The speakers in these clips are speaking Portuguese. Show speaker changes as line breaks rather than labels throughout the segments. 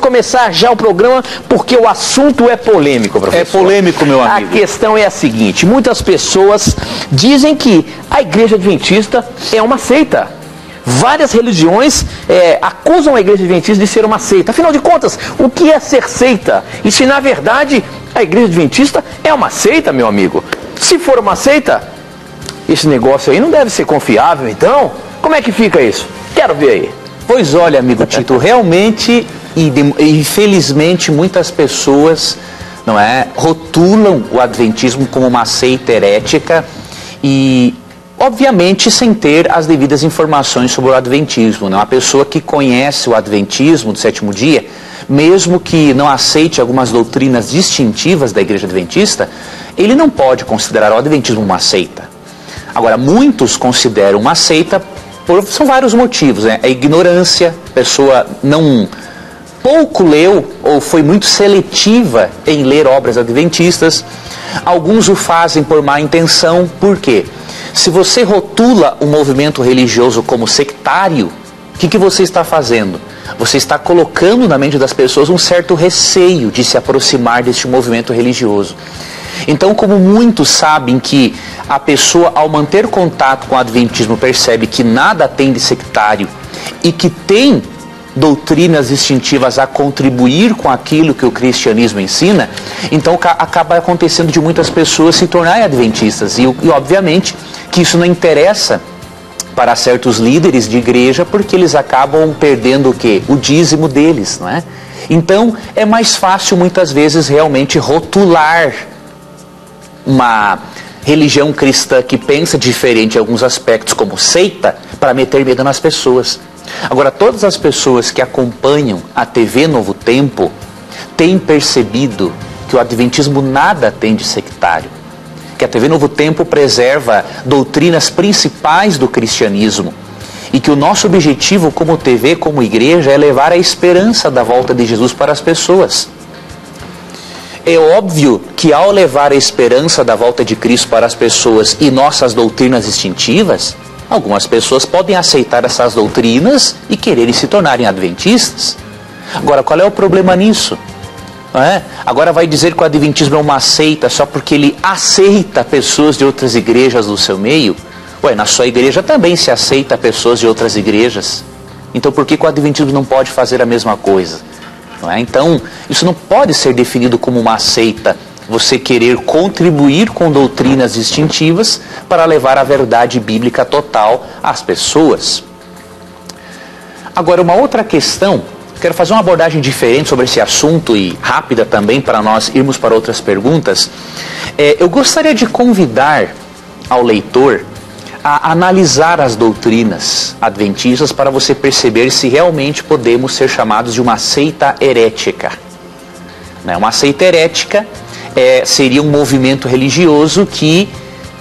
começar já o programa porque o assunto é polêmico, professor.
É polêmico, meu amigo.
A questão é a seguinte, muitas pessoas dizem que a Igreja Adventista é uma seita. Várias religiões acusam a Igreja Adventista de ser uma seita. Afinal de contas, o que é ser seita? E se na verdade a Igreja Adventista é uma seita, meu amigo? Se for uma seita, esse negócio aí não deve ser confiável, então? Como é que fica isso? Quero ver aí.
Pois olha, amigo Tito, realmente e infelizmente muitas pessoas rotulam o adventismo como uma seita herética e obviamente sem ter as devidas informações sobre o adventismo. Uma pessoa que conhece o adventismo do sétimo dia, mesmo que não aceite algumas doutrinas distintivas da Igreja Adventista, ele não pode considerar o adventismo uma seita. Agora, muitos consideram uma seita são vários motivos, a ignorância, a pessoa pouco leu ou foi muito seletiva em ler obras adventistas. Alguns o fazem por má intenção. Por quê? Se você rotula um movimento religioso como sectário, o que você está fazendo? Você está colocando na mente das pessoas um certo receio de se aproximar deste movimento religioso. Então, como muitos sabem que a pessoa, ao manter contato com o adventismo, percebe que nada tem de sectário e que tem doutrinas distintivas a contribuir com aquilo que o cristianismo ensina, então acaba acontecendo de muitas pessoas se tornarem adventistas. E obviamente que isso não interessa para certos líderes de igreja, porque eles acabam perdendo o quê? O dízimo deles, não é? Então é mais fácil muitas vezes realmente rotular uma religião cristã que pensa diferente em alguns aspectos como seita, para meter medo nas pessoas. Agora, todas as pessoas que acompanham a TV Novo Tempo têm percebido que o adventismo nada tem de sectário, que a TV Novo Tempo preserva doutrinas principais do cristianismo e que o nosso objetivo como TV, como igreja, é levar a esperança da volta de Jesus para as pessoas. É óbvio que ao levar a esperança da volta de Cristo para as pessoas e nossas doutrinas distintivas, algumas pessoas podem aceitar essas doutrinas e quererem se tornarem adventistas. Agora, qual é o problema nisso? Agora vai dizer que o adventismo é uma seita só porque ele aceita pessoas de outras igrejas do seu meio? Na sua igreja também se aceita pessoas de outras igrejas. Então por que o adventismo não pode fazer a mesma coisa? Então, isso não pode ser definido como uma seita, você querer contribuir com doutrinas distintivas para levar a verdade bíblica total às pessoas. Agora, uma outra questão, quero fazer uma abordagem diferente sobre esse assunto e rápida também para nós irmos para outras perguntas. Eu gostaria de convidar ao leitor a analisar as doutrinas adventistas para você perceber se realmente podemos ser chamados de uma seita herética. Uma seita herética seria um movimento religioso que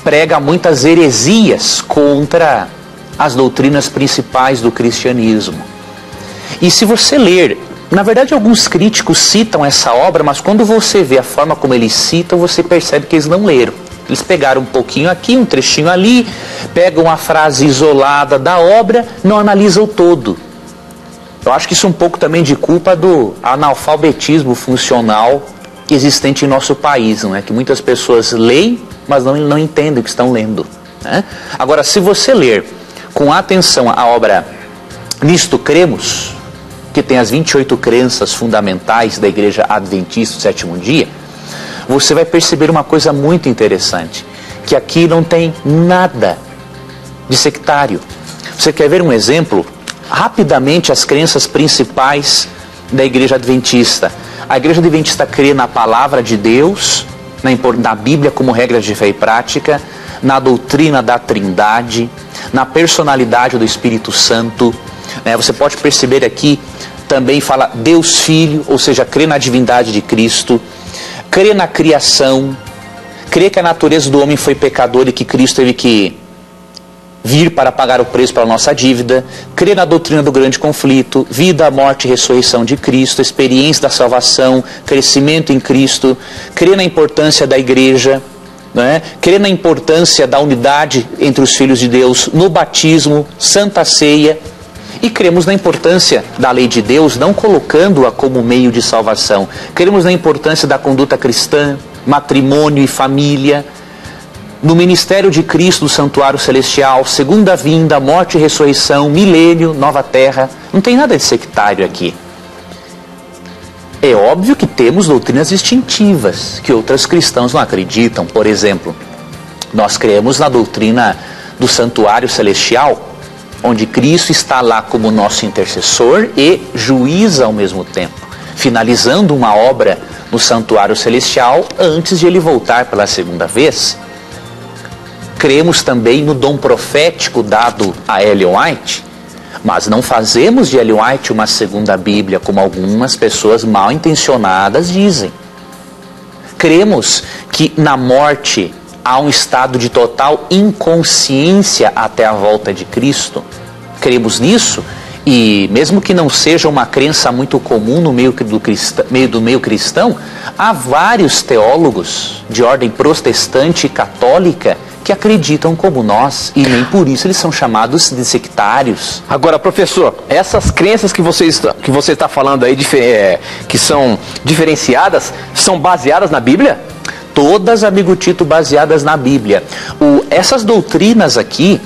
prega muitas heresias contra as doutrinas principais do cristianismo. E se você ler, na verdade alguns críticos citam essa obra, mas quando você vê a forma como eles citam, você percebe que eles não leram. Eles pegaram um pouquinho aqui, um trechinho ali, pegam a frase isolada da obra, não analisam o todo. Eu acho que isso é um pouco também de culpa do analfabetismo funcional existente em nosso país, que muitas pessoas leem, mas não entendem o que estão lendo. Agora, se você ler com atenção a obra Nisto Cremos, que tem as 28 crenças fundamentais da Igreja Adventista do Sétimo Dia, você vai perceber uma coisa muito interessante, que aqui não tem nada de sectário. Você quer ver um exemplo? Rapidamente, as crenças principais da Igreja Adventista. A Igreja Adventista crê na Palavra de Deus, na Bíblia como regra de fé e prática, na doutrina da Trindade, na personalidade do Espírito Santo. Você pode perceber aqui, também fala Deus Filho, ou seja, crê na divindade de Cristo. Crê na criação, crê que a natureza do homem foi pecador e que Cristo teve que vir para pagar o preço pela nossa dívida, crê na doutrina do grande conflito, vida, morte e ressurreição de Cristo, experiência da salvação, crescimento em Cristo, crê na importância da igreja, crê na importância da unidade entre os filhos de Deus, no batismo, santa ceia, E cremos na importância da lei de Deus, não colocando-a como meio de salvação. Cremos na importância da conduta cristã, matrimônio e família, no ministério de Cristo, no santuário celestial, segunda vinda, morte e ressurreição, milênio, nova terra. Não tem nada de sectário aqui. É óbvio que temos doutrinas distintivas, que outros cristãos não acreditam. Por exemplo, nós cremos na doutrina do santuário celestial, onde Cristo está lá como nosso intercessor e juiz ao mesmo tempo, finalizando uma obra no santuário celestial antes de ele voltar pela segunda vez. Cremos também no dom profético dado a Ellen White, mas não fazemos de Ellen White uma segunda Bíblia, como algumas pessoas mal intencionadas dizem. Cremos que na morte há um estado de total inconsciência até a volta de Cristo. Cremos nisso, e mesmo que não seja uma crença muito comum no meio do meio cristão, há vários teólogos de ordem protestante e católica que acreditam como nós, e nem por isso eles são chamados de sectários.
Agora, professor, essas crenças que você está falando aí, que são diferenciadas, são baseadas na Bíblia?
Todas, amigo Tito, baseadas na Bíblia. Essas doutrinas aqui,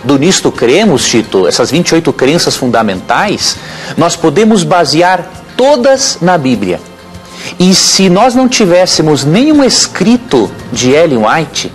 do Nisto Cremos, Tito, essas 28 crenças fundamentais, nós podemos basear todas na Bíblia. E se nós não tivéssemos nenhum escrito de Ellen White,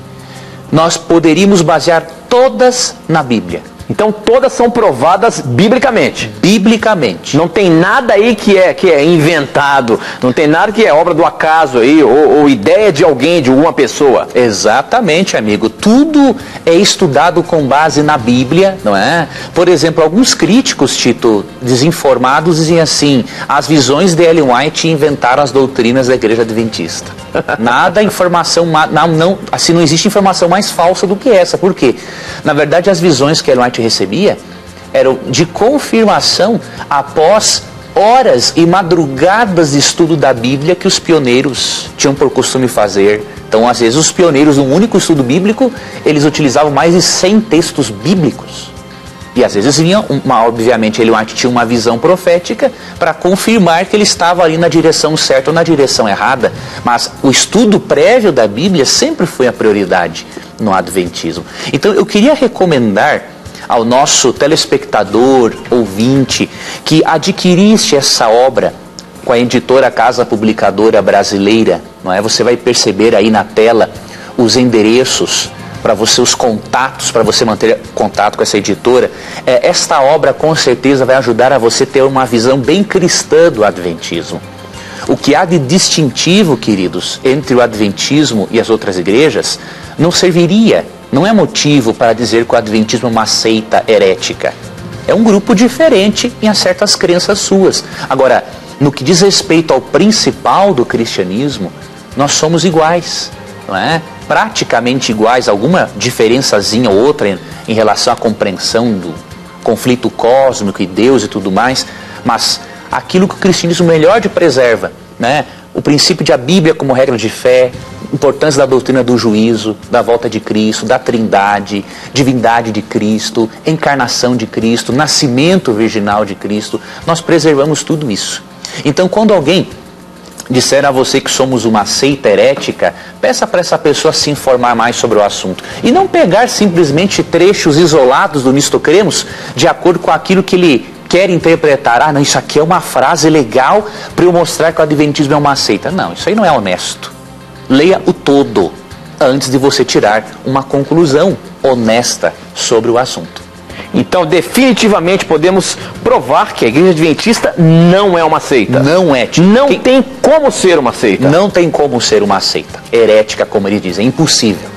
nós poderíamos basear todas na Bíblia.
Então todas são provadas biblicamente.
Biblicamente.
Não tem nada aí que é inventado, não tem nada que é obra do acaso aí, ou ideia de alguém, de alguma pessoa.
Exatamente, amigo. Tudo é estudado com base na Bíblia, não é? Por exemplo, alguns críticos, Tito, desinformados, dizem assim: as visões de Ellen White inventaram as doutrinas da Igreja Adventista. Nada informação, assim, não existe informação mais falsa do que essa. Por quê? Na verdade, as visões que Ellen White recebia eram de confirmação após horas e madrugadas de estudo da Bíblia que os pioneiros tinham por costume fazer. Então, às vezes, os pioneiros, num único estudo bíblico, eles utilizavam mais de 100 textos bíblicos. E às vezes obviamente, Ellen White tinha uma visão profética para confirmar que ele estava ali na direção certa ou na direção errada. Mas o estudo prévio da Bíblia sempre foi a prioridade no Adventismo. Então eu queria recomendar ao nosso telespectador, ouvinte, que adquirisse essa obra com a editora Casa Publicadora Brasileira, não é? Você vai perceber aí na tela os endereços para você, os contatos, para você manter contato com essa editora. Esta obra com certeza vai ajudar a você ter uma visão bem cristã do Adventismo. O que há de distintivo, queridos, entre o Adventismo e as outras igrejas, não é motivo para dizer que o Adventismo é uma seita herética. É um grupo diferente em certas crenças suas. Agora, no que diz respeito ao principal do cristianismo, nós somos iguais, não é? Praticamente iguais, alguma diferençazinha ou outra em relação à compreensão do conflito cósmico e Deus e tudo mais, mas aquilo que o cristianismo melhor de preserva, né? O princípio de a Bíblia como regra de fé, importância da doutrina do juízo, da volta de Cristo, da trindade, divindade de Cristo, encarnação de Cristo, nascimento virginal de Cristo, nós preservamos tudo isso. Então, quando alguém disser a você que somos uma seita herética, peça para essa pessoa se informar mais sobre o assunto. E não pegar simplesmente trechos isolados do Nisto Cremos de acordo com aquilo que ele quer interpretar. Ah, não, isso aqui é uma frase legal para eu mostrar que o Adventismo é uma seita. Não, isso aí não é honesto. Leia o todo antes de você tirar uma conclusão honesta sobre o assunto.
Então, definitivamente podemos provar que a Igreja Adventista não é uma seita.
Não é.
Não tem como ser uma seita.
Não tem como ser uma seita. Herética, como eles dizem, é impossível.